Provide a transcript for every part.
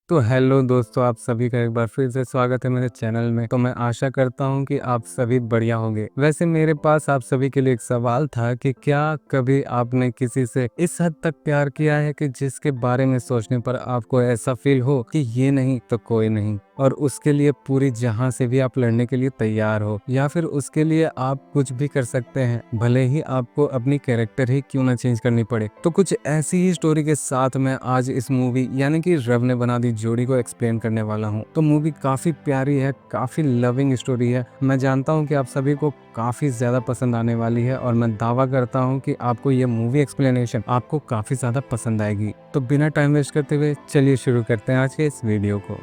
तो हेलो दोस्तों, आप सभी का एक बार फिर से स्वागत है मेरे चैनल में। तो मैं आशा करता हूं कि आप सभी बढ़िया होंगे। वैसे मेरे पास आप सभी के लिए एक सवाल था कि क्या कभी आपने किसी से इस हद तक प्यार किया है कि जिसके बारे में सोचने पर आपको ऐसा फील हो कि ये नहीं तो कोई नहीं, और उसके लिए पूरी जहां से भी आप लड़ने के लिए तैयार हो, या फिर उसके लिए आप कुछ भी कर सकते हैं, भले ही आपको अपनी कैरेक्टर ही क्यों ना चेंज करनी पड़े। तो कुछ ऐसी ही स्टोरी के साथ मैं आज इस मूवी यानी कि रब ने बना दी जोड़ी को एक्सप्लेन करने वाला हूँ। तो मूवी काफी प्यारी है, काफी लविंग स्टोरी है। मैं जानता हूँ कि आप सभी को काफी ज्यादा पसंद आने वाली है, और मैं दावा करता हूँ कि आपको ये मूवी एक्सप्लेनेशन आपको काफी ज्यादा पसंद आएगी। तो बिना टाइम वेस्ट करते हुए चलिए शुरू करते हैं आज के इस वीडियो को।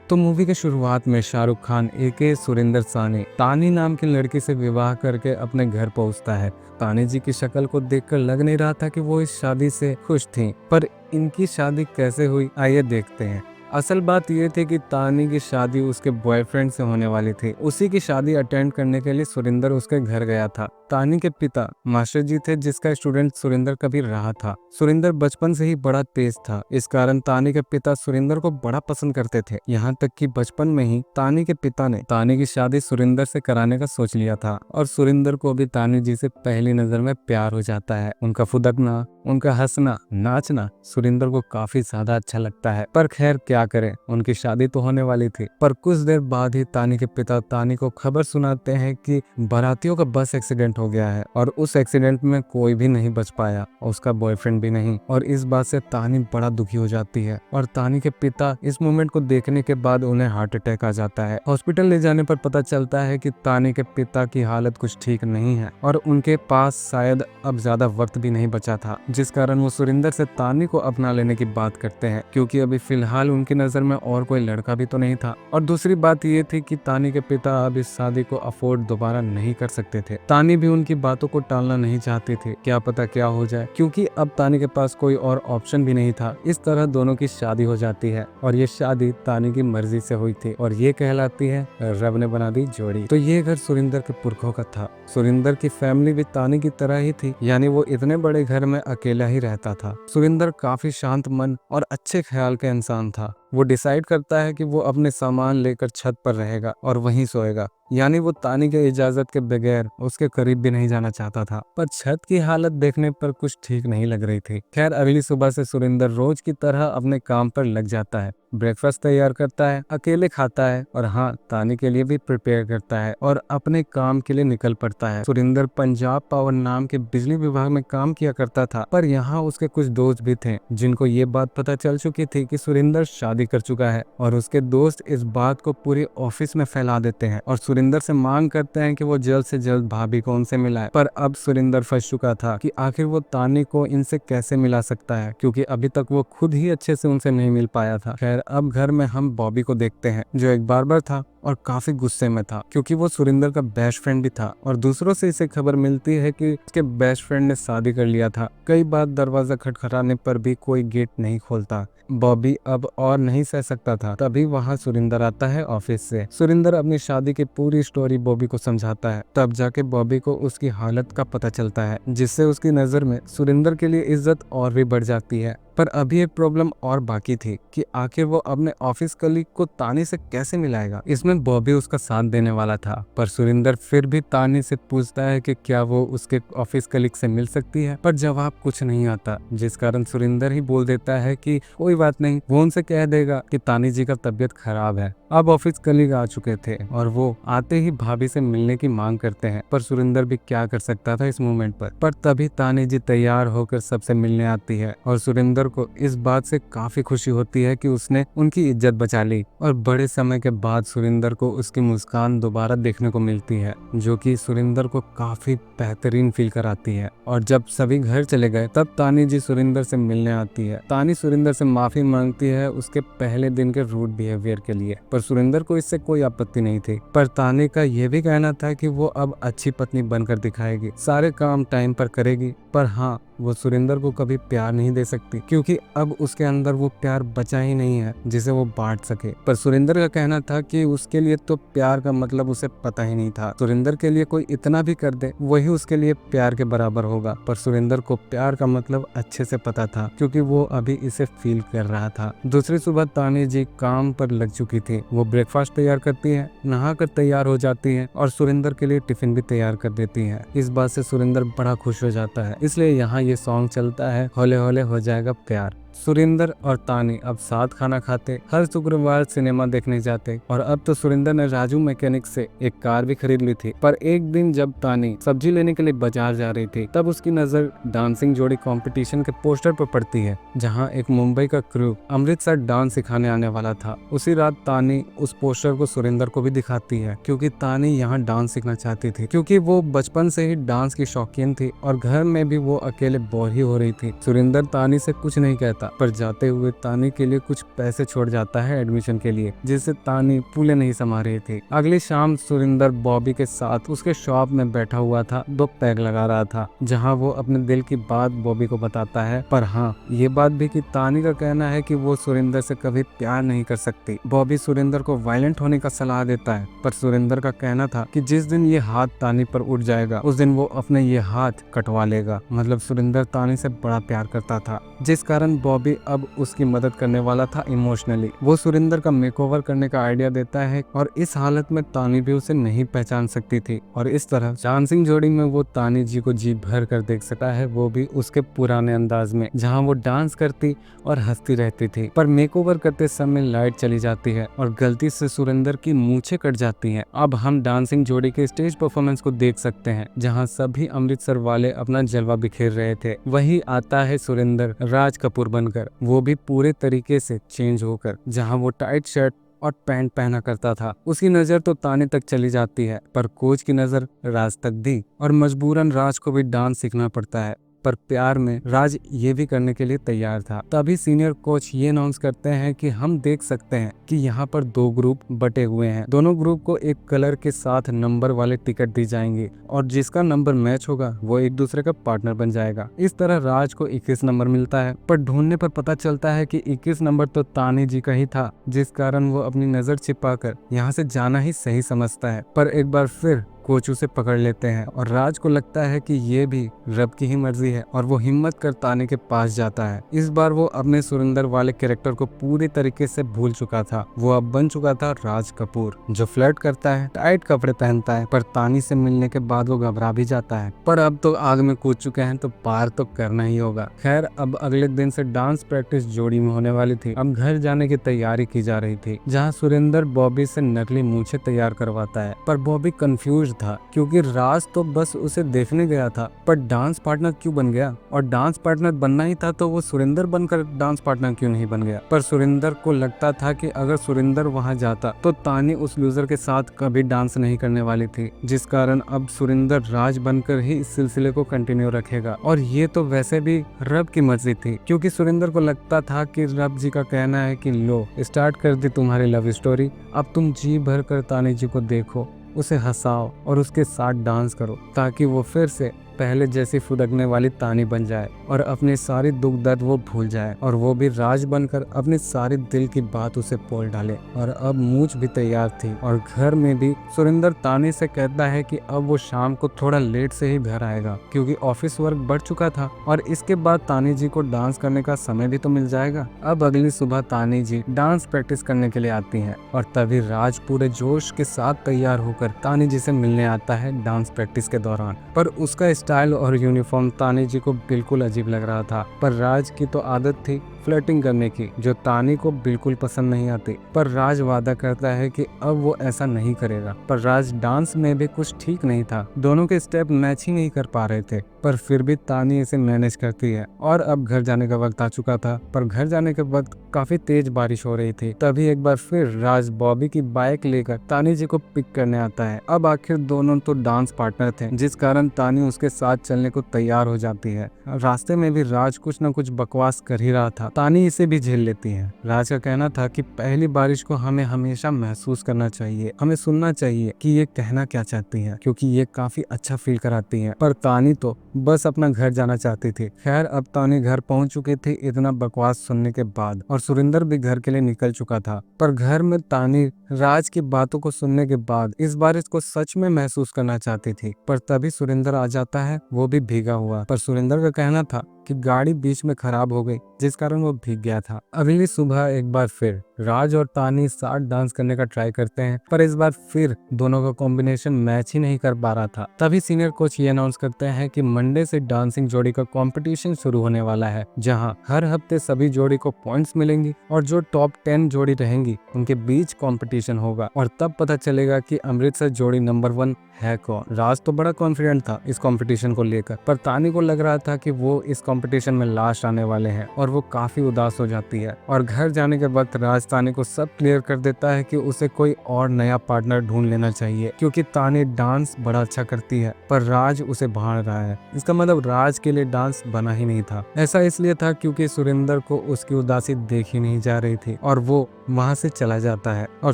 तो मूवी के शुरुआत में शाहरुख खान एके सुरिंदर सानी तानी नाम की लड़की से विवाह करके अपने घर पहुंचता है। तानी जी की शक्ल को देखकर लग नहीं रहा था कि वो इस शादी से खुश थीं, पर इनकी शादी कैसे हुई आइए देखते हैं। असल बात ये थी कि तानी की शादी उसके बॉयफ्रेंड से होने वाली थी। उसी की शादी अटेंड करने के लिए सुरिंदर उसके घर गया था। तानी के पिता मास्टर जी थे, जिसका स्टूडेंट सुरिंदर कभी रहा था। सुरिंदर बचपन से ही बड़ा तेज था, इस कारण तानी के पिता सुरिंदर को बड़ा पसंद करते थे। यहाँ तक कि बचपन में ही तानी के पिता ने तानी की शादी सुरिंदर से कराने का सोच लिया था, और सुरिंदर को भी तानी जी से पहली नजर में प्यार हो जाता है। उनका फुदकना, उनका हंसना, नाचना सुरिंदर को काफी ज्यादा अच्छा लगता है। पर खैर क्या करें, उनकी शादी तो होने वाली थी। पर कुछ देर बाद ही तानी के पिता तानी को खबर सुनाते हैं कि बारातियों का बस एक्सीडेंट हो गया है, और उस एक्सीडेंट में कोई भी नहीं बच पाया, उसका बॉयफ्रेंड भी नहीं। और इस बात से तानी बड़ा दुखी हो जाती है, और तानी के पिता इस मोमेंट को देखने के बाद उन्हें हार्ट अटैक आ जाता है। हॉस्पिटल ले जाने पर पता चलता है कि तानी के पिता की हालत कुछ ठीक नहीं है, और उनके पास शायद अब ज्यादा वक्त भी नहीं बचा था, जिस कारण वो सुरिंदर से तानी को अपना लेने की बात करते हैं, क्योंकि अभी फिलहाल उनकी नजर में और कोई लड़का भी तो नहीं था। और दूसरी बात ये थी कि तानी के पिता अब इस शादी को अफोर्ड दोबारा नहीं कर सकते थे। तानी भी उनकी बातों को टालना नहीं चाहती थी, क्या पता क्या हो जाए, क्योंकि अब तानी के पास कोई और ऑप्शन भी नहीं था। इस तरह दोनों की शादी हो जाती है, और ये शादी तानी की मर्जी से हुई थी, और ये कहलाती है रब ने बना दी जोड़ी। तो ये घर सुरिंदर के पुरखों का था। सुरिंदर की फैमिली भी तानी की तरह ही थी, यानी वो इतने बड़े घर में अकेला ही रहता था। सुरिंदर काफी शांत मन और अच्छे ख्याल का इंसान था। वो डिसाइड करता है कि वो अपने सामान लेकर छत पर रहेगा और वहीं सोएगा, यानी वो तानी के इजाजत के बगैर उसके करीब भी नहीं जाना चाहता था। पर छत की हालत देखने पर कुछ ठीक नहीं लग रही थी। खैर अगली सुबह से सुरिंदर रोज की तरह अपने काम पर लग जाता है। ब्रेकफास्ट तैयार करता है, अकेले खाता है, और हाँ, तानी के लिए भी प्रिपेयर करता है, और अपने काम के लिए निकल पड़ता है। सुरिंदर पंजाब पावर नाम के बिजली विभाग में काम किया करता था, पर यहाँ उसके कुछ दोस्त भी थे जिनको ये बात पता चल चुकी थी कि सुरिंदर शादी कर चुका है, और उसके दोस्त इस बात को पूरे ऑफिस में फैला देते हैं, और सुरिंदर से मांग करते हैं कि वो जल्द से जल्द भाभी को उनसे मिलाए। पर अब सुरिंदर फंस चुका था कि आखिर वो तानी को इनसे कैसे मिला सकता है, क्योंकि अभी तक वो खुद ही अच्छे से उनसे नहीं मिल पाया था। खैर अब घर में हम बॉबी को देखते हैं, जो एक बार्बर था और काफी गुस्से में था, क्योंकि वो सुरिंदर का बेस्ट फ्रेंड भी था, और दूसरों से इसे खबर मिलती है कि उसके बेस्ट फ्रेंड ने शादी कर लिया था। कई बार दरवाजा खटखटाने पर भी कोई गेट नहीं खोलता। बॉबी अब और नहीं सह सकता था। तभी वहाँ सुरिंदर आता है ऑफिस से। सुरिंदर अपनी शादी की पूरी स्टोरी बॉबी को समझाता है, तब जाके बॉबी को उसकी हालत का पता चलता है, जिससे उसकी नजर में सुरिंदर के लिए इज्जत और भी बढ़ जाती है। पर अभी एक प्रॉब्लम और बाकी थी कि आखिर वो अपने ऑफिस कलीग को तानी से कैसे मिलाएगा। इसमें बॉबी उसका साथ देने वाला था, पर सुरिंदर फिर भी तानी से पूछता है कि क्या वो उसके ऑफिस कलीग से मिल सकती है, पर जवाब कुछ नहीं आता, जिस कारण सुरिंदर ही बोल देता है कि कोई बात नहीं, वो उनसे कह देगा कि तानी जी का तबीयत खराब है। अब ऑफिस कलीग आ चुके थे, और वो आते ही भाभी से मिलने की मांग करते हैं, पर सुरिंदर भी क्या कर सकता था इस मोमेंट पर तभी तानी जी तैयार होकर सबसे मिलने आती है, और सुरिंदर को इस बात से काफी खुशी होती है कि उसने उनकी इज्जत बचा ली। और बड़े समय के बाद सुरिंदर को उसकी मुस्कान दोबारा देखने को मिलती है, जो कि सुरिंदर को काफी बेहतरीन फील कराती है। और जब सभी घर चले गए तब तानी जी सुरिंदर से मिलने आती है। तानी सुरिंदर से माफी मांगती है उसके पहले दिन के रूड बिहेवियर के लिए, पर सुरिंदर को इससे कोई आपत्ति नहीं थी। पर तानी का यह भी कहना था कि वो अब अच्छी पत्नी बनकर दिखाएगी, सारे काम टाइम पर करेगी, पर हाँ, वो सुरेंद्र को कभी प्यार नहीं दे सकती, क्योंकि अब उसके अंदर वो प्यार बचा ही नहीं है जिसे वो बांट सके। पर सुरेंद्र का कहना था कि उसके लिए तो प्यार का मतलब उसे पता ही नहीं था। सुरेंद्र के लिए कोई इतना भी कर दे वही उसके लिए प्यार के बराबर होगा। पर सुरेंद्र को प्यार का मतलब अच्छे से पता था, क्योंकि वो अभी इसे फील कर रहा था। दूसरी सुबह तानी जी काम पर लग चुकी थी। वो ब्रेकफास्ट तैयार करती है, नहा कर तैयार हो जाती है और सुरेंद्र के लिए टिफिन भी तैयार कर देती है। इस बात से सुरेंद्र बड़ा खुश हो जाता है, इसलिए यहाँ ये सॉन्ग चलता है, हौले हौले हो जाएगा प्यार। सुरेंद्र और तानी अब साथ खाना खाते, हर शुक्रवार सिनेमा देखने जाते और अब तो सुरेंद्र ने राजू मैकेनिक से एक कार भी खरीद ली थी। पर एक दिन जब तानी सब्जी लेने के लिए बाजार जा रही थी, तब उसकी नजर डांसिंग जोड़ी कंपटीशन के पोस्टर पर पड़ती है, जहां एक मुंबई का क्रू अमृतसर डांस सिखाने आने वाला था। उसी रात तानी उस पोस्टर को सुरेंद्र को भी दिखाती है, क्योंकि तानी यहाँ डांस सीखना चाहती थी, क्योंकि वो बचपन से ही डांस की शौकीन थी और घर में भी वो अकेले बोर ही हो रही थी। सुरेंद्र तानी से कुछ नहीं कहता, पर जाते हुए तानी के लिए कुछ पैसे छोड़ जाता है एडमिशन के लिए, जिससे तानी फूले नहीं समा रही थी। अगली शाम सुरेंद्र बॉबी के साथ उसके शॉप में बैठा हुआ था, 2 पैग लगा रहा था, जहां वो अपने दिल की बात बॉबी को बताता है। पर हाँ, ये बात भी कि तानी का कहना है कि वो सुरेंद्र से कभी प्यार नहीं कर सकती। बॉबी सुरेंद्र को वायलेंट होने का सलाह देता है, पर सुरेंद्र का कहना था कि जिस दिन ये हाथ तानी पर उठ जाएगा उस दिन वो अपने ये हाथ कटवा लेगा। मतलब सुरेंद्र तानी से बड़ा प्यार करता था, जिस कारण बॉबी अब उसकी मदद करने वाला था इमोशनली। वो सुरेंद्र का मेकओवर करने का आइडिया देता है और इस हालत में तानी भी उसे नहीं पहचान सकती थी, और इस तरह डांसिंग जोड़ी में वो तानी जी को जी भर कर देख सकता है, वो भी उसके पुराने अंदाज में, जहां वो डांस करती और हंसती रहती थी। पर मेकओवर करते समय लाइट चली जाती है और गलती से सुरेंद्र की मूंछें कट जाती हैं। अब हम डांसिंग जोड़ी के स्टेज परफॉर्मेंस को देख सकते हैं, जहां सभी अमृतसर वाले अपना जलवा बिखेर रहे थे। वही आता है सुरेंद्र राज कपूर बनकर, वो भी पूरे तरीके से चेंज होकर। जहां वो टाइट शर्ट और पैंट पहना करता था, उसकी नजर तो ताने तक चली जाती है, पर कोच की नजर राज तक भी, और मजबूरन राज को भी डांस सीखना पड़ता है। पर प्यार में राज ये भी करने के लिए तैयार था। तभी सीनियर कोच ये अनाउंस करते हैं कि हम देख सकते हैं कि यहाँ पर 2 ग्रुप बटे हुए हैं। दोनों ग्रुप को एक कलर के साथ नंबर वाले टिकट दी जाएंगे और जिसका नंबर मैच होगा वो एक दूसरे का पार्टनर बन जाएगा। इस तरह राज को 21 नंबर मिलता है, पर ढूंढने पर पता चलता है कि 21 नंबर तो तानी जी का ही था, जिस कारण वो अपनी नजर छिपाकर यहाँ से जाना ही सही समझता है। पर एक बार फिर कोच उसे पकड़ लेते हैं और राज को लगता है कि ये भी रब की ही मर्जी है और वो हिम्मत कर तानी के पास जाता है। इस बार वो अपने सुरेंद्र वाले कैरेक्टर को पूरी तरीके से भूल चुका था। वो अब बन चुका था राज कपूर, जो फ्लर्ट करता है, टाइट कपड़े पहनता है, पर तानी से मिलने के बाद वो घबरा भी जाता है। पर अब तो आग में कूद चुके हैं तो पार तो करना ही होगा। खैर, अब अगले दिन से डांस प्रैक्टिस जोड़ी में होने वाली थी। अब घर जाने की तैयारी की जा रही थी, जहाँ सुरेंद्र बॉबी से नकली मूंछें तैयार करवाता है। पर बॉबी कंफ्यूज था, क्योंकि राज तो बस उसे देखने गया था, पर डांस पार्टनर क्यों बन गया? और डांस पार्टनर बनना ही था तो वो सुरेंद्र बनकर डांस पार्टनर क्यों नहीं बन गया? पर सुरेंद्र को लगता था कि अगर सुरेंद्र वहां जाता तो तानी उस लूजर के साथ कभी डांस नहीं करने वाली थी, जिस कारण अब सुरेंद्र राज बनकर ही इस सिलसिले को कंटिन्यू रखेगा। और ये तो वैसे भी रब की मर्जी थी, क्योंकि सुरेंद्र को लगता था कि रब जी का कहना है कि लो स्टार्ट कर दी तुम्हारी लव स्टोरी, अब तुम जी भर कर तानी जी को देखो, उसे हंसाओ और उसके साथ डांस करो, ताकि वो फिर से पहले जैसी फुदकने वाली तानी बन जाए और अपने सारी दुख दर्द वो भूल जाए, और वो भी राज बनकर अपने सारे दिल की बात उसे बोल डाले। और अब मूंछ भी तैयार थी और घर में भी सुरेंद्र तानी से कहता है कि अब वो शाम को थोड़ा लेट से ही घर आएगा, क्योंकि ऑफिस वर्क बढ़ चुका था और इसके बाद तानी जी को डांस करने का समय भी तो मिल जाएगा। अब अगली सुबह तानी जी डांस प्रैक्टिस करने के लिए आती है और तभी राज पूरे जोश के साथ तैयार होकर तानी जी से मिलने आता है डांस प्रैक्टिस के दौरान। पर उसका स्टाइल और यूनिफॉर्म तानी जी को बिल्कुल अजीब लग रहा था। पर राज की तो आदत थी फ्लर्टिंग करने की, जो तानी को बिल्कुल पसंद नहीं आती। पर राज वादा करता है कि अब वो ऐसा नहीं करेगा। पर राज डांस में भी कुछ ठीक नहीं था, दोनों के स्टेप मैच ही नहीं कर पा रहे थे, पर फिर भी तानी इसे मैनेज करती है। और अब घर जाने का वक्त आ चुका था, पर घर जाने के वक्त काफी तेज बारिश हो रही थी। तभी एक बार फिर राज बॉबी की बाइक लेकर तानी जी को पिक करने आता है। अब आखिर दोनों तो डांस पार्टनर थे, जिस कारण तानी उसके साथ चलने को तैयार हो जाती है। रास्ते में भी राज कुछ न कुछ बकवास कर ही रहा था, तानी इसे भी झेल लेती है। राज का कहना था कि पहली बारिश को हमें हमेशा महसूस करना चाहिए, हमें सुनना चाहिए कि ये कहना क्या चाहती है, क्योंकि ये काफी अच्छा फील कराती है। पर तानी तो बस अपना घर जाना चाहती थी। खैर, अब तानी घर पहुंच चुकी थी इतना बकवास सुनने के बाद, और सुरिंदर भी घर के लिए निकल चुका था। पर घर में तानी राज की बातों को सुनने के बाद इस बारिश को सच में महसूस करना चाहती थी। पर तभी सुरिंदर आ जाता है, वो भी भीगा हुआ। पर सुरिंदर का कहना था कि गाड़ी बीच में खराब हो गई, जिस कारण वो भीग गया था। अगली सुबह एक बार फिर राज और तानी साथ डांस करने का ट्राई करते हैं, पर इस बार फिर दोनों का कॉम्बिनेशन मैच ही नहीं कर पा रहा था। तभी सीनियर कोच ये अनाउंस करते हैं कि मंडे से डांसिंग जोड़ी का कंपटीशन शुरू होने वाला है, जहां हर हफ्ते सभी जोड़ी को पॉइंट्स मिलेंगी और जो टॉप 10 जोड़ी रहेंगी उनके बीच कंपटीशन होगा, और तब पता चलेगा कि अमृतसर जोड़ी नंबर 1 है कौन। राज तो बड़ा कॉन्फिडेंट था इस कंपटीशन को लेकर, पर तानी को लग रहा था कि वो इस कंपटीशन में लास्ट आने वाले हैं, और वो काफी उदास हो जाती है। और घर जाने के वक्त राज तानी को सब क्लियर कर देता है कि उसे कोई और नया पार्टनर ढूंढ लेना चाहिए, क्योंकि तानी डांस बड़ा अच्छा करती है पर राज उसे भाड़ रहा है। इसका मतलब राज के लिए डांस बना ही नहीं था। ऐसा इसलिए था क्योंकि सुरिंदर को उसकी उदासी देखी नहीं जा रही थी, और वो वहां से चला जाता है। और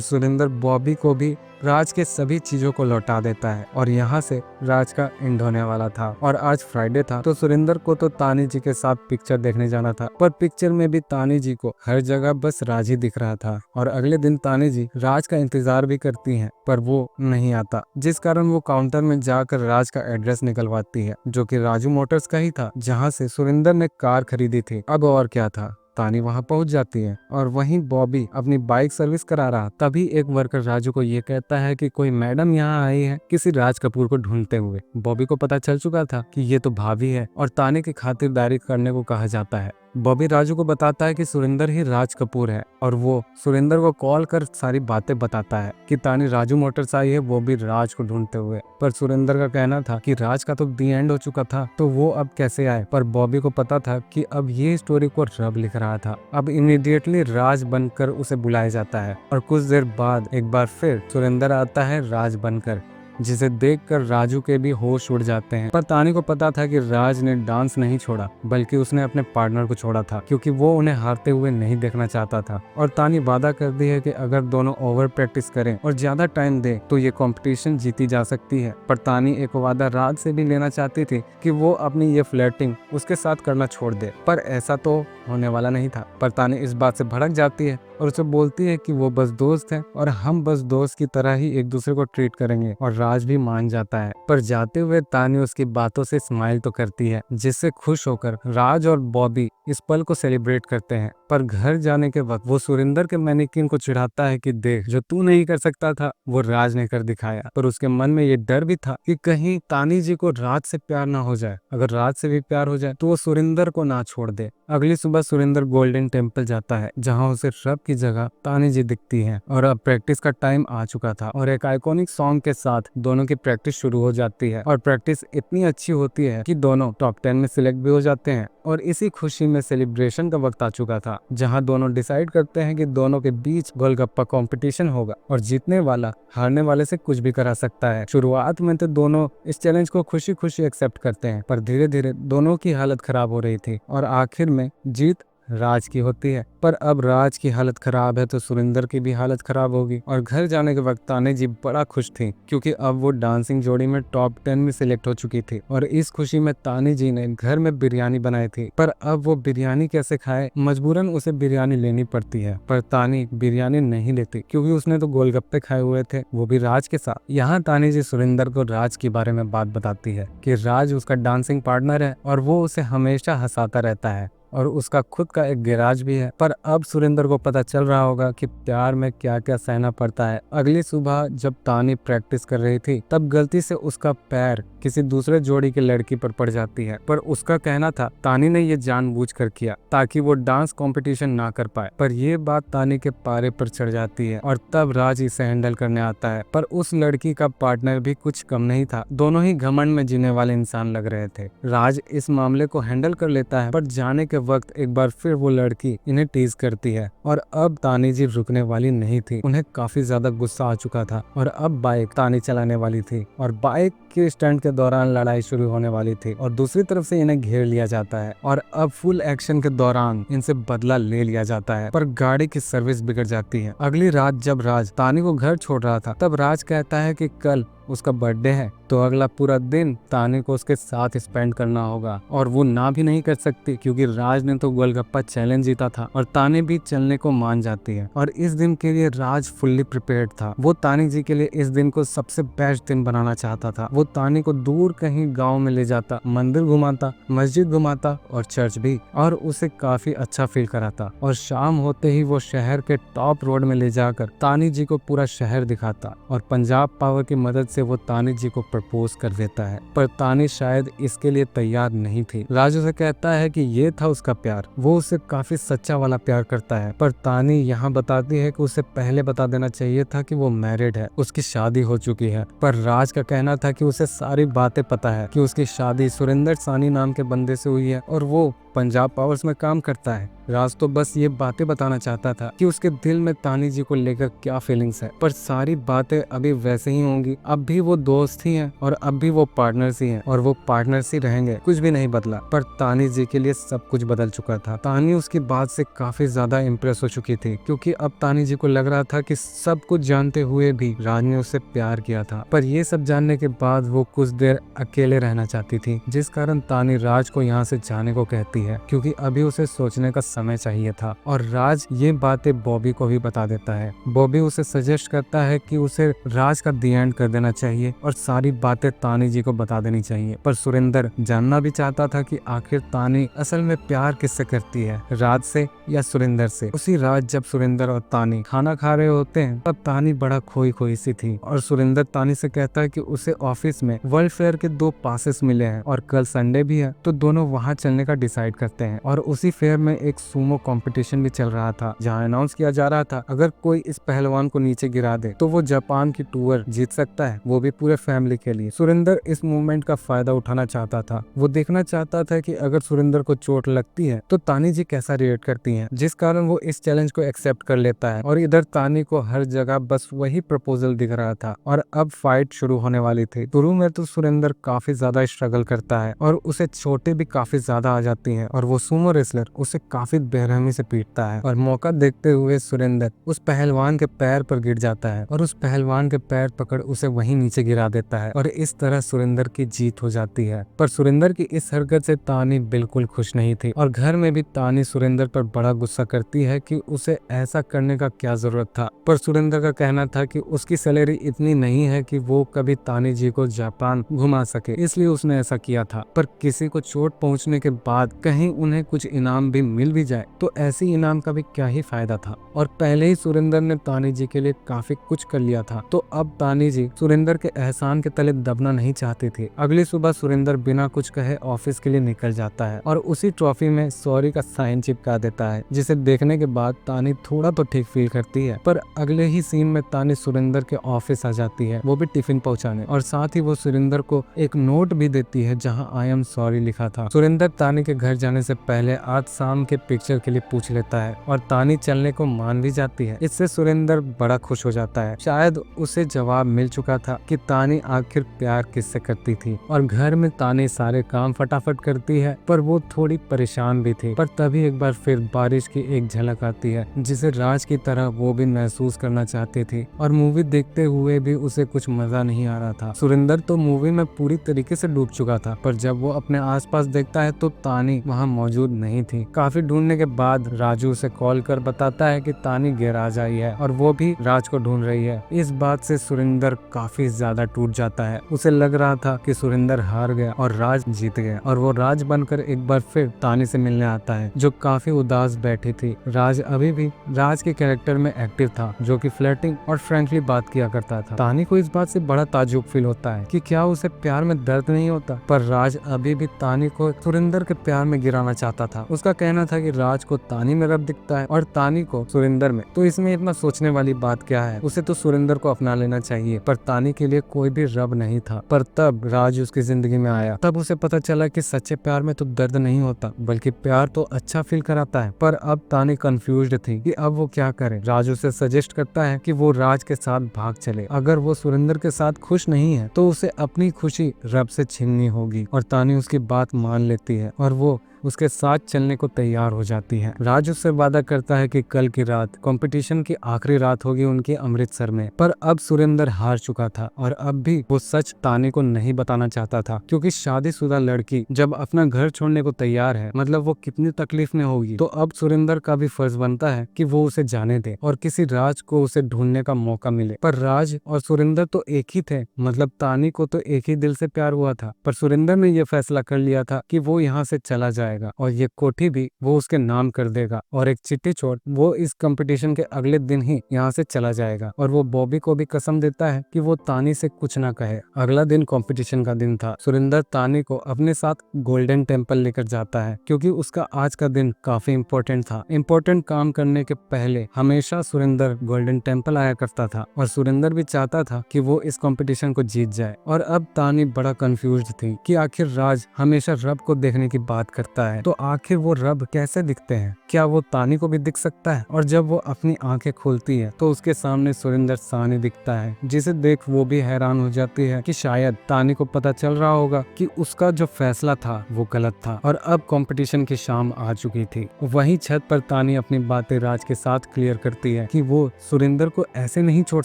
सुरिंदर बॉबी को भी राज के सभी चीजों को लौटा देता है, और यहाँ से राज का एंड होने वाला था। और आज फ्राइडे था, तो सुरिंदर को तो तानी जी के साथ पिक्चर देखने जाना था, पर पिक्चर में भी तानी जी को हर जगह बस राज ही दिख रहा था। और अगले दिन तानी जी राज का इंतजार भी करती हैं, पर वो नहीं आता, जिस कारण वो काउंटर में जाकर राज का एड्रेस निकलवाती है, जो कि राजू मोटर्स का ही था, जहाँ से सुरिंदर ने कार खरीदी थी। अब और क्या था, तानी वहां पहुंच जाती है, और वहीं बॉबी अपनी बाइक सर्विस करा रहा। तभी एक वर्कर राजू को ये कहता है कि कोई मैडम यहाँ आई है किसी राज कपूर को ढूंढते हुए। बॉबी को पता चल चुका था कि ये तो भाभी है, और तानी की खातिरदारी करने को कहा जाता है। बॉबी राजू को बताता है कि सुरिंदर ही राज कपूर है, और वो सुरिंदर को कॉल कर सारी बातें बताता है कि तानी राजू मोटर्स आई है, वो भी राज को ढूंढते हुए। पर सुरिंदर का कहना था कि राज का तो दी एंड हो चुका था, तो वो अब कैसे आए। पर बॉबी को पता था कि अब ये स्टोरी को रब लिख रहा था। अब इमीडिएटली राज बनकर उसे बुलाया जाता है, और कुछ देर बाद एक बार फिर सुरिंदर आता है राज बनकर, जिसे देखकर राजू के भी होश उड़ जाते हैं। पर तानी को पता था कि राज ने डांस नहीं छोड़ा, बल्कि उसने अपने पार्टनर को छोड़ा था, क्योंकि वो उन्हें हारते हुए नहीं देखना चाहता था। और तानी वादा करती है कि अगर दोनों ओवर प्रैक्टिस करें और ज्यादा टाइम दे तो ये कंपटीशन जीती जा सकती है। पर तानी एक वादा राज से भी लेना चाहती थी कि वो अपनी ये फ्लर्टिंग उसके साथ करना छोड़ दे, पर ऐसा तो होने वाला नहीं था। पर तानी इस बात से भड़क जाती है और उसे बोलती है कि वो बस दोस्त है, और हम बस दोस्त की तरह ही एक दूसरे को ट्रीट करेंगे। और राज भी मान जाता है, पर जाते हुए तानी उसकी बातों से स्माइल तो करती है, जिससे खुश होकर राज और बॉबी इस पल को सेलिब्रेट करते हैं। पर घर जाने के वक्त वो सुरिंदर के मैनिक्विन को चिढ़ाता है कि देख, जो तू नहीं कर सकता था वो राज ने कर दिखाया। पर उसके मन में ये डर भी था कि कहीं तानी जी को राज से प्यार ना हो जाए। अगर राज से भी प्यार हो जाए तो वो सुरिंदर को ना छोड़ दे। अगली सुबह सुरिंदर गोल्डन टेम्पल जाता है, जहाँ उसे रब की जगह तानी जी दिखती है। और अब प्रैक्टिस का टाइम आ चुका था, और एक आइकॉनिक सॉन्ग के साथ दोनों की प्रैक्टिस शुरू हो जाती है। और प्रैक्टिस इतनी अच्छी होती है कि दोनों टॉप 10 में सिलेक्ट भी हो जाते हैं। और इसी खुशी में सेलिब्रेशन का वक्त आ चुका था, जहां दोनों डिसाइड करते हैं कि दोनों के बीच गोलगप्पा कंपटीशन होगा, और जीतने वाला हारने वाले से कुछ भी करा सकता है। शुरुआत में तो दोनों इस चैलेंज को खुशी खुशी एक्सेप्ट करते हैं, पर धीरे धीरे दोनों की हालत खराब हो रही थी, और आखिर में जीत राज की होती है। पर अब राज की हालत खराब है तो सुरिंदर की भी हालत खराब होगी। और घर जाने के वक्त तानी जी बड़ा खुश थी, क्योंकि अब वो डांसिंग जोड़ी में टॉप 10 में सिलेक्ट हो चुकी थी। और इस खुशी में तानी जी ने घर में बिरयानी बनाई थी, पर अब वो बिरयानी कैसे खाए, मजबूरन उसे बिरयानी लेनी पड़ती है। पर तानी बिरयानी नहीं लेती, क्योंकि उसने तो गोलगप्पे खाए हुए थे, वो भी राज के साथ। यहाँ तानी जी सुरिंदर को राज के बारे में बात बताती है कि राज उसका डांसिंग पार्टनर है, और वो उसे हमेशा हंसाता रहता है, और उसका खुद का एक गैराज भी है। पर अब सुरिंदर को पता चल रहा होगा कि प्यार में क्या क्या सहना पड़ता है। अगली सुबह जब तानी प्रैक्टिस कर रही थी, तब गलती से उसका पैर किसी दूसरे जोड़ी की लड़की पर पड़ जाती है। पर उसका कहना था तानी ने ये जानबूझकर किया ताकि वो डांस कंपटीशन ना कर पाए। पर ये बात तानी के पारे पर चढ़ जाती है, और तब राज इसे हैंडल करने आता है। पर उस लड़की का पार्टनर भी कुछ कम नहीं था, दोनों ही घमंड में जीने वाले इंसान लग रहे थे। राज इस मामले को हैंडल कर लेता है, पर जाने के वक्त एक बार फिर वो लड़की इन्हें टीज करती है और अब तानी जी रुकने वाली नहीं थी। उन्हें काफी ज्यादा गुस्सा आ चुका था और अब बाइक तानी चलाने वाली थी और बाइक के स्टंट के दौरान लड़ाई शुरू होने वाली थी और दूसरी तरफ से इन्हें घेर लिया जाता है और अब फुल एक्शन के दौरान इनसे बदला ले लिया जाता है, पर गाड़ी की सर्विस बिगड़ जाती है। अगली रात जब राज तानी को घर छोड़ रहा था तब राज कहता है कि कल उसका बर्थडे है तो अगला पूरा दिन तानी को उसके साथ स्पेंड करना होगा और वो ना भी नहीं कर सकती क्योंकि राज ने तो गोलगप्पा चैलेंज जीता था और तानी भी चलने को मान जाती है और इस दिन के लिए राज फुल्ली प्रिपेयर्ड था। वो तानी जी के लिए इस दिन को सबसे बेस्ट दिन बनाना चाहता था। वो तानी को दूर कहीं गाँव में ले जाता, मंदिर घुमाता, मस्जिद घुमाता और चर्च भी, और उसे काफी अच्छा फील कराता और शाम होते ही वो शहर के टॉप रोड में ले जाकर तानी जी को पूरा शहर दिखाता और पंजाब पावर की मदद से वो तानी जी को प्रपोज कर देता है, पर तानी शायद इसके लिए तैयार नहीं थी। राज उसे कहता है कि ये था उसका प्यार, वो उसे काफी सच्चा वाला प्यार करता है, पर तानी यहाँ बताती है कि उसे पहले बता देना चाहिए था कि वो मैरिड है, उसकी शादी हो चुकी है। पर राज का कहना था कि उसे सारी बातें पता है कि उसकी शादी सुरेंद्र सानी नाम के बंदे से हुई है और वो पंजाब पावर्स में काम करता है। राज तो बस ये बातें बताना चाहता था कि उसके दिल में तानी जी को लेकर क्या फीलिंग्स है, पर सारी बातें अभी वैसे ही होंगी। अब भी वो दोस्त ही हैं और अब भी वो पार्टनर्स ही हैं और वो पार्टनर्स ही रहेंगे, कुछ भी नहीं बदला। पर तानी जी के लिए सब कुछ बदल चुका था। तानी उसकी बात से काफी ज्यादा इम्प्रेस हो चुकी थी क्योंकि अब तानी जी को लग रहा था कि सब कुछ जानते हुए भी राज ने उससे प्यार किया था, पर ये सब जानने के बाद वो कुछ देर अकेले रहना चाहती थी, जिस कारण तानी राज को यहाँ से जाने को कहती है क्योंकि अभी उसे सोचने का समय चाहिए था। और राज ये बातें बॉबी को भी बता देता है। बॉबी उसे सजेस्ट करता है कि उसे राज का दी एंड कर देना चाहिए और सारी बातें तानी जी को बता देनी चाहिए, पर सुरेंद्र जानना भी चाहता था कि आखिर तानी असल में प्यार किससे करती है, राज से या सुरेंद्र से। उसी रात जब सुरेंद्र और तानी खाना खा रहे होते हैं तब तानी बड़ा खोई खोई सी थी और सुरेंद्र तानी से कहता है कि उसे ऑफिस में वर्ल्ड फेयर के 2 पासेस मिले हैं और कल संडे भी है तो दोनों वहाँ चलने का डिसाइड करते हैं। और उसी फेयर में एक सूमो कंपटीशन भी चल रहा था जहाँ अनाउंस किया जा रहा था अगर कोई इस पहलवान को नीचे गिरा दे तो वो जापान की टूर जीत सकता है, वो भी पूरे फैमिली के लिए। सुरेंद्र इस मूवमेंट का फायदा उठाना चाहता था। वो देखना चाहता था कि अगर सुरेंद्र को चोट लगती है तो तानी जी कैसा रिएक्ट करती हैं, जिस कारण वो इस चैलेंज को एक्सेप्ट कर लेता है। और इधर तानी को हर जगह बस वही प्रपोजल दिख रहा था और अब फाइट शुरू होने वाली थी। शुरू में तो सुरेंद्र काफी ज्यादा स्ट्रगल करता है और उसे चोटें भी काफी ज्यादा आ जाती हैं और वो सूमो रेसलर उसे काफी बेरहमी से पीटता है और मौका देखते हुए सुरेंद्र उस पहलवान के पैर पर गिर जाता है और उस पहलवान के पैर पकड़ उसे वहीं नीचे गिरा देता है और इस तरह सुरेंद्र की जीत हो जाती है। पर सुरेंद्र की इस हरकत से तानी बिल्कुल खुश नहीं थी और घर में भी तानी सुरेंद्र पर बड़ा गुस्सा करती है कि उसे ऐसा करने का क्या जरूरत था। पर सुरेंद्र का कहना था कि उसकी सैलरी इतनी नहीं है कि वो कभी तानी जी को जापान घुमा सके, इसलिए उसने ऐसा किया था। पर किसी को चोट पहुंचने के बाद कहीं उन्हें कुछ इनाम भी मिल भी जाए तो ऐसी इनाम का भी क्या ही फायदा था। और पहले ही सुरेंद्र ने तानी जी के लिए काफी कुछ कर लिया था तो अब तानी जी सुरेंद्र के एहसान के तले दबना नहीं चाहती थी। अगली सुबह सुरेंद्र बिना कुछ कहे ऑफिस के लिए निकल जाता है और उसी ट्रॉफी में सॉरी का साइन चिपका देता है, जिसे देखने के बाद तानी थोड़ा तो ठीक फील करती है। पर अगले ही सीन में तानी सुरेंद्र के ऑफिस आ जाती है, वो भी टिफिन पहुंचाने, और साथ ही वो सुरेंद्र को एक नोट भी देती है जहां आई एम सॉरी लिखा था। सुरेंद्र तानी के घर जाने से पहले आज शाम के पिक्चर के लिए पूछ लेता है और तानी चलने को मान भी जाती है। इससे सुरेंद्र बड़ा खुश हो जाता है, शायद उसे जवाब मिल चुका था कि तानी आखिर प्यार किससे करती थी। और घर में तानी सारे काम फटाफट करती है पर वो थोड़ी परेशान भी थी। पर तभी एक बार फिर बारिश की एक झलक आती है जिसे राज की तरह वो भी महसूस करना चाहती थी और मूवी देखते हुए भी उसे कुछ मजा नहीं आ रहा था। सुरेंद्र तो मूवी में पूरी तरीके से डूब चुका था, पर जब वो अपने आसपास देखता है तो तानी वहाँ मौजूद नहीं थी। काफी ढूंढने के बाद राजू उसे कॉल कर बताता है कि तानी गैराज आई है और वो भी राज को ढूंढ रही है। इस बात से सुरेंद्र काफी ज्यादा टूट जाता है। उसे लग रहा था कि सुरेंद्र हार गया और राज जीत गया और वो राज बनकर एक बार फिर तानी से मिलने आता है जो काफी उदास बैठी थी। राज अभी भी राज के कैरेक्टर में एक्टिव था जो कि फ्लर्टिंग और फ्रैंकली बात किया करता था। तानी को इस बात से बड़ा ताज्जुब फील होता है कि क्या उसे प्यार में दर्द नहीं होता, पर राज अभी भी तानी को सुरेंद्र के प्यार में में गिराना चाहता था। उसका कहना था कि राज को तानी में रब दिखता है और तानी को सुरेंद्र में, तो इसमें इतना सोचने वाली बात क्या है, उसे तो सुरेंद्र को अपना लेना चाहिए। पर तानी के लिए कोई भी रब नहीं था। पर तब राज उसकी जिंदगी में आया, तब उसे पता चला कि सच्चे प्यार में तो दर्द नहीं होता, बल्कि प्यार तो अच्छा फील कराता है। पर अब तानी कंफ्यूज्ड थी कि अब वो क्या करे। राज उसे सजेस्ट करता है कि वो राज के साथ भाग चले। अगर वो सुरेंद्र के साथ खुश नहीं है तो उसे अपनी खुशी रब से छीननी होगी। और तानी उसकी बात मान लेती है और वो उसके साथ चलने को तैयार हो जाती है। राज उससे वादा करता है कि कल की रात कंपटीशन की आखिरी रात होगी उनकी अमृतसर में। पर अब सुरेंद्र हार चुका था और अब भी वो सच तानी को नहीं बताना चाहता था, क्योंकि शादीशुदा लड़की जब अपना घर छोड़ने को तैयार है, मतलब वो कितनी तकलीफ में होगी। तो अब सुरेंद्र का भी फर्ज बनता है कि वो उसे जाने दे और किसी राज को उसे ढूंढने का मौका मिले। पर राज और सुरेंद्र तो एक ही थे, मतलब तानी को तो एक ही दिल से प्यार हुआ था। पर सुरेंद्र ने यह फैसला कर लिया था कि वो यहाँ से चला जाएगा और ये कोठी भी वो उसके नाम कर देगा और एक चिट्ठी छोड़ वो इस कंपटीशन के अगले दिन ही यहाँ से चला जाएगा। और वो बॉबी को भी कसम देता है कि वो तानी से कुछ ना कहे। अगला दिन कंपटीशन का दिन था। सुरेंद्र तानी को अपने साथ गोल्डन टेम्पल लेकर जाता है, क्योंकि उसका आज का दिन काफी इम्पोर्टेंट था। इम्पोर्टेंट काम करने के पहले हमेशा सुरेंद्र गोल्डन टेम्पल आया करता था और सुरेंद्र भी चाहता था कि वो इस कंपटीशन को जीत जाए। और अब तानी बड़ा कंफ्यूज थी कि आखिर राज हमेशा रब को देखने की बात करता है, तो आखिर वो रब कैसे दिखते हैं? क्या वो तानी को भी दिख सकता है? और जब वो अपनी आंखें खोलती है तो उसके सामने सुरेंद्र सानी दिखता है, जिसे देख वो भी हैरान हो जाती है कि शायद तानी को पता चल रहा होगा कि उसका जो फैसला था वो गलत था। और अब कंपटीशन की शाम आ चुकी थी। वहीं छत पर तानी अपनी बातें राज के साथ क्लियर करती है कि वो सुरेंद्र को ऐसे नहीं छोड़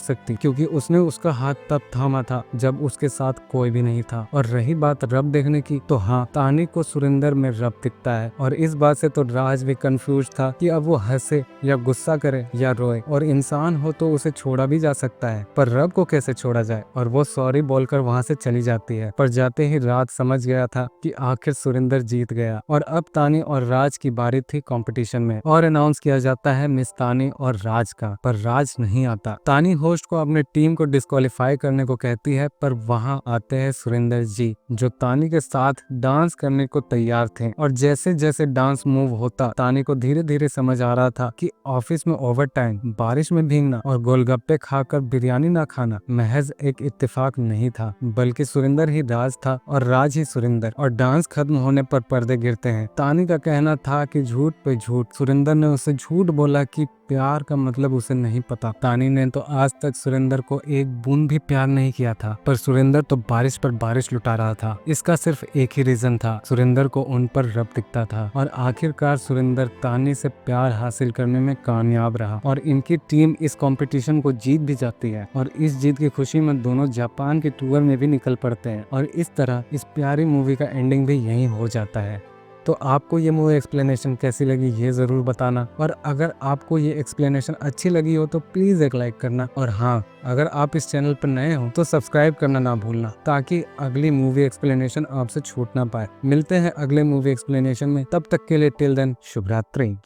सकती, क्योंकि उसने उसका हाथ तब थामा था जब उसके साथ कोई भी नहीं था। और रही बात रब देखने की, तो हाँ, तानी को सुरेंद्र में रब दिखता है। और इस बात से तो राज भी कंफ्यूज था कि अब वो हंसे या गुस्सा करे या रोए। और इंसान हो तो उसे छोड़ा भी जा सकता है, पर रब को कैसे छोड़ा जाए? और वो सॉरी बोलकर वहाँ से चली जाती है। पर जाते ही राज समझ गया था कि आखिर सुरेंद्र जीत गया। और अब तानी और राज की बारी थी कंपटीशन में, और अनाउंस किया जाता है मिस तानी और राज का। पर राज नहीं आता। तानी होस्ट को अपने टीम को डिस्क्वालीफाई करने को कहती है, पर वहाँ आते हैं सुरेंद्र जी, जो तानी के साथ डांस करने को तैयार थे। और जैसे जैसे डांस मूव होता, तानी को धीरे धीरे समझ आ रहा था कि ऑफिस में ओवर टाइम, बारिश में भीगना और गोलगप्पे खाकर बिरयानी ना खाना महज एक इत्तेफाक नहीं था, बल्कि सुरेंद्र ही राज था और राज ही सुरेंद्र। और डांस खत्म होने पर पर्दे गिरते हैं। तानी का कहना था कि झूठ पे झूठ। सुरेंद्र ने उसे झूठ बोला कि प्यार का मतलब उसे नहीं पता। तानी ने तो आज तक सुरेंद्र को एक बूंद भी प्यार नहीं किया था, पर सुरेंद्र तो बारिश पर बारिश लुटा रहा था। इसका सिर्फ एक ही रीजन था, सुरेंद्र को उन पर रब दिखता था। और आखिरकार सुरेंद्र तानी से प्यार हासिल करने में कामयाब रहा और इनकी टीम इस कंपटीशन को जीत भी जाती है। और इस जीत की खुशी में दोनों जापान के टूर में भी निकल पड़ते हैं। और इस तरह इस प्यारी मूवी का एंडिंग भी यही हो जाता है। तो आपको ये मूवी एक्सप्लेनेशन कैसी लगी ये ज़रूर बताना। और अगर आपको ये एक्सप्लेनेशन अच्छी लगी हो तो प्लीज़ एक लाइक करना। और हाँ, अगर आप इस चैनल पर नए हो तो सब्सक्राइब करना ना भूलना, ताकि अगली मूवी एक्सप्लेनेशन आपसे छूट ना पाए। मिलते हैं अगले मूवी एक्सप्लेनेशन में, तब तक के लिए टिल देन शुभ रात्रि।